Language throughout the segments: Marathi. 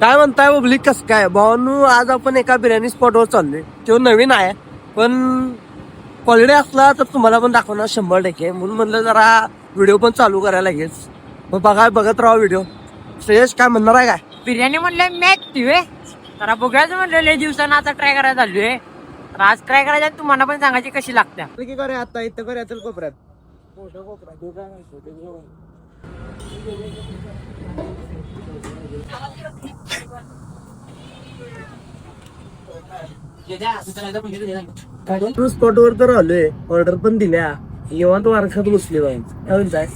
काय म्हणताय पब्लिक कसं काय भावानू? आज आपण एका बिर्याणी स्पॉटवर चाललोय. तो नवीन आहे पण क्वालिटी असला तर तुम्हाला पण दाखवणार 100%. म्हणून म्हणलं जरा व्हिडिओ पण चालू करायला लागेच. मग बघत राहा व्हिडिओ. श्रेयश काय म्हणणार आहे काय? बिर्याणी म्हणलं मॅच टिवे जरा बघायच म्हणलं लय दिवसानं आता ट्राय करायला चाललोय. तर आज ट्राय करायच्या तुम्हाला पण सांगायची कशी लागत्या. करे आता इथं करे चल कोपऱ्यात. स्पॉटवर तर आलोय. ऑर्डर पण दिल्या. निवांत वारशात बसली बाई. काय म्हणताय?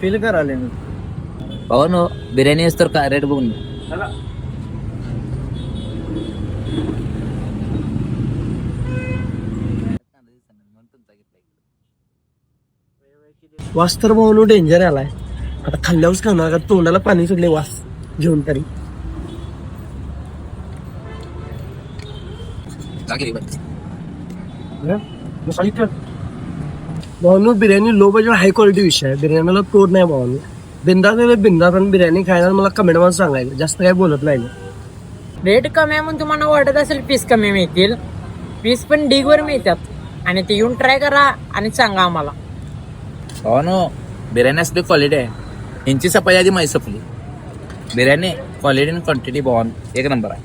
फील कराले मी. हो ना बिर्याणी असतो का रेट बघून वास तर भाऊ डेंजर आलाय. आता खाल्ल्यावरच खाणार का तोंडाला पाणी सुटले वास घेऊन तरी. भाऊ biryani low budget high quality विषय आहे. बिर्याणीला तोड नाही भाऊ. बिंदास आणि बिर्याणी खायला मला कमेंट मध्ये सांगायचं. जास्त काही बोलत नाही. रेट कमी आहे म्हणून तुम्हाला वाटत असेल पीस कमी मिळतील. पीस पण ढीगवर मिळतात आणि ते येऊन ट्राय करा आणि सांगा आम्हाला. हो ना बिर्याणी असली क्वालिटी आहे. यांची सफाई आधी माहिती सपली. बिर्याणी क्वालिटी आणि क्वांटिटी बॉन एक नंबर आहे.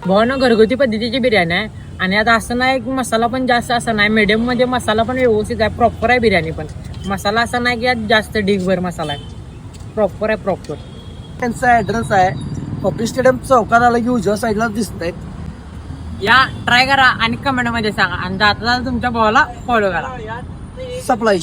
भावानं घरगुती पद्धतीची बिर्याणी आहे आणि आता असं नाही की मसाला पण जास्त असा नाही. मीडियम मध्ये मसाला पण व्यवस्थित आहे. प्रॉपर आहे बिर्याणी पण. मसाला असा नाही की यात जास्त ढीगभर मसाला आहे. प्रॉपर आहे प्रॉपर. त्यांचा ऍड्रेस आहे कॉपी स्टेडियम चौकात आला की उजव्या साईडला दिसतंय. या ट्राय करा आणि कमेंट मध्ये सांगा आणि जाता तुमच्या भावाला फॉलो करा. सप्लाय